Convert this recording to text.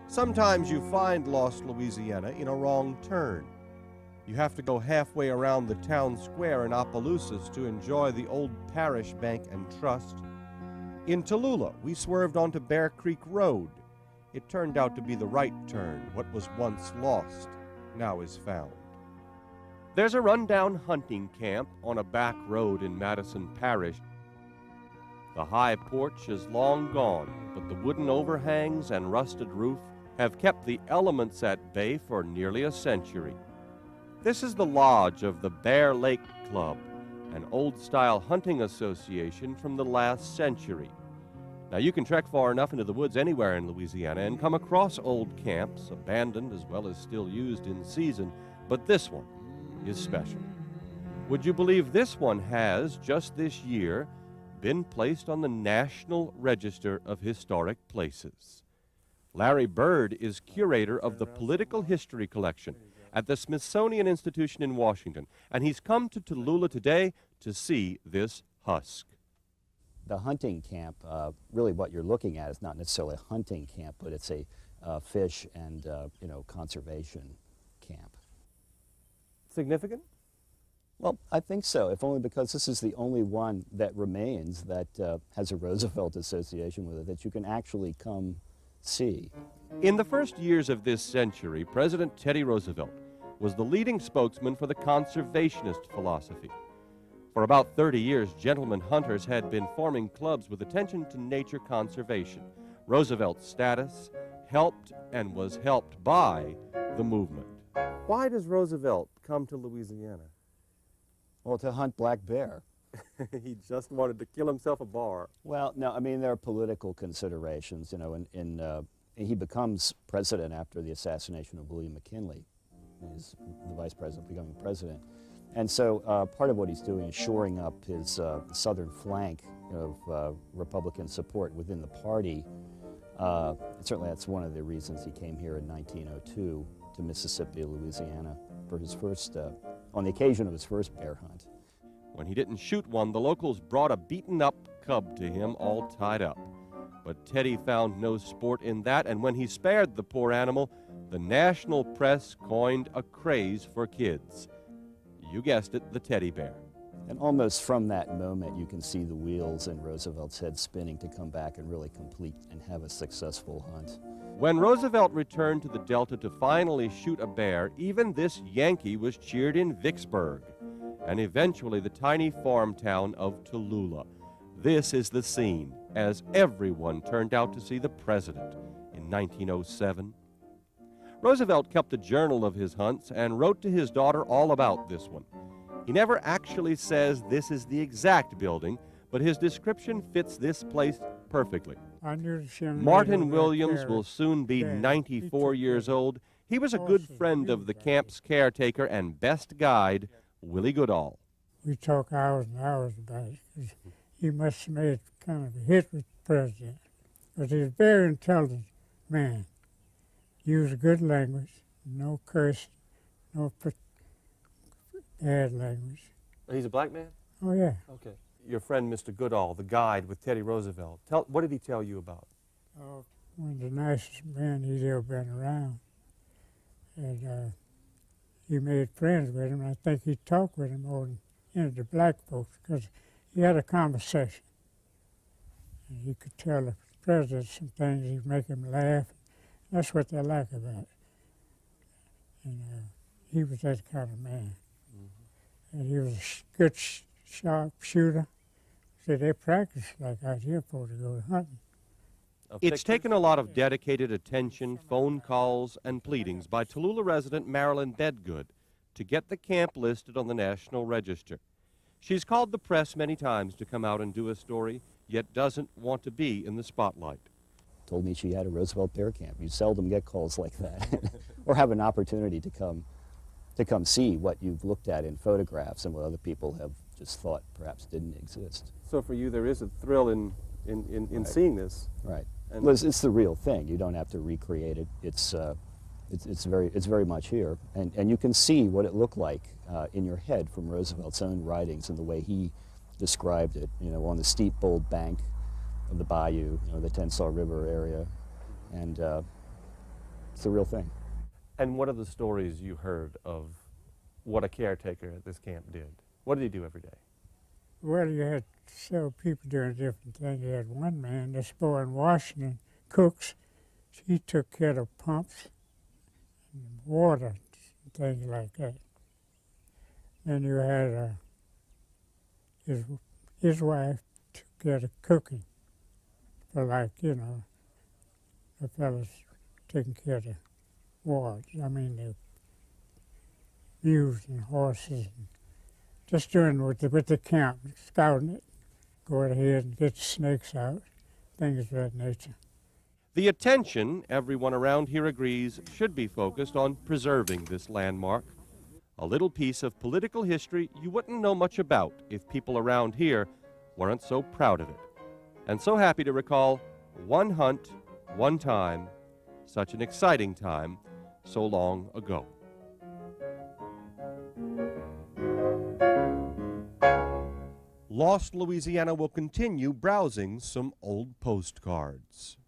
Sometimes you find lost Louisiana in a wrong turn. You have to go halfway around the town square in Opelousas to enjoy the old parish bank and trust. In Tallulah, we swerved onto Bear Creek Road. It turned out to be the right turn. What was once lost now is found. There's a rundown hunting camp on a back road in Madison Parish. The high porch is long gone, but the wooden overhangs and rusted roof have kept the elements at bay for nearly a century. This is the lodge of the Bear Lake Club, an old-style hunting association from the last century. Now, you can trek far enough into the woods anywhere in Louisiana and come across old camps, abandoned as well as still used in season, but this one is special. Would you believe this one has, just this year, been placed on the National Register of Historic Places? Larry Bird is curator of the Political History Collection at the Smithsonian Institution in Washington, and he's come to Tallulah today to see this husk. The hunting camp, really what you're looking at is not necessarily a hunting camp, but it's a fish and conservation camp. Significant? Well, I think so, if only because this is the only one that remains that has a Roosevelt association with it that you can actually come see. In the first years of this century, President Teddy Roosevelt was the leading spokesman for the conservationist philosophy. For about 30 years, gentlemen hunters had been forming clubs with attention to nature conservation. Roosevelt's status helped and was helped by the movement. Why does Roosevelt come to Louisiana? Well, to hunt black bear. He just wanted to kill himself a bar. Well, no, I mean, there are political considerations, he becomes president after the assassination of William McKinley. He's the vice president becoming president. And so part of what he's doing is shoring up his southern flank of Republican support within the party. Certainly that's one of the reasons he came here in 1902 to Mississippi, Louisiana, for his first, on the occasion of his first bear hunt. When he didn't shoot one, the locals brought a beaten-up cub to him all tied up. But Teddy found no sport in that, and when he spared the poor animal, the national press coined a craze for kids. You guessed it, the teddy bear. And almost from that moment, you can see the wheels in Roosevelt's head spinning to come back and really complete and have a successful hunt. When Roosevelt returned to the Delta to finally shoot a bear, even this Yankee was cheered in Vicksburg, and eventually the tiny farm town of Tallulah. This is the scene as everyone turned out to see the president in 1907. Roosevelt kept a journal of his hunts and wrote to his daughter all about this one. He never actually says this is the exact building, but his description fits this place perfectly. Martin Williams will soon be 94 years old. He was a good friend of the camp's caretaker and best guide, Willie Goodall. We talk hours and hours about it, because he must have made kind of a hit with the president. But he's a very intelligent man. Used good language, no curse, no bad language. He's a black man? Oh, yeah. Okay. Your friend, Mr. Goodall, the guide with Teddy Roosevelt, what did he tell you about? Oh, one of the nicest men he's ever been around. And he made friends with him. I think he talked with him more than the black folks, because he had a conversation. And you could tell the president some things, he'd make him laugh. That's what they like about it. And he was that kind of man. Mm-hmm. And he was a good, sharp shooter. So they practiced like out here before they go hunting. It's taken a lot of dedicated attention, phone calls, and pleadings by Tallulah resident Marilyn Bedgood to get the camp listed on the National Register. She's called the press many times to come out and do a story, yet doesn't want to be in the spotlight. Told me she had a Roosevelt bear camp. You seldom get calls like that, or have an opportunity to come see what you've looked at in photographs and what other people have just thought perhaps didn't exist. So for you, there is a thrill in Right. seeing this. Right. And Well, it's the real thing. You don't have to recreate it. It's very much here, and you can see what it looked like in your head from Roosevelt's own writings and the way he described it. On the steep, bold bank of the bayou, the Tensas River area, and It's the real thing. And what are the stories you heard of what a caretaker at this camp did? What did he do every day? Well, you had several people doing different things. You had one man, this boy in Washington, Cooks. He took care of pumps and water and things like that. Then you had his wife took care of cooking for, like, you know, the fellas taking care of the wards. I mean, the mules and horses, and just doing with the camp, scouting it, go ahead and get the snakes out, things of that nature. The attention, everyone around here agrees, should be focused on preserving this landmark. A little piece of political history you wouldn't know much about if people around here weren't so proud of it. And so happy to recall one hunt, one time, such an exciting time, so long ago. Lost Louisiana will continue browsing some old postcards.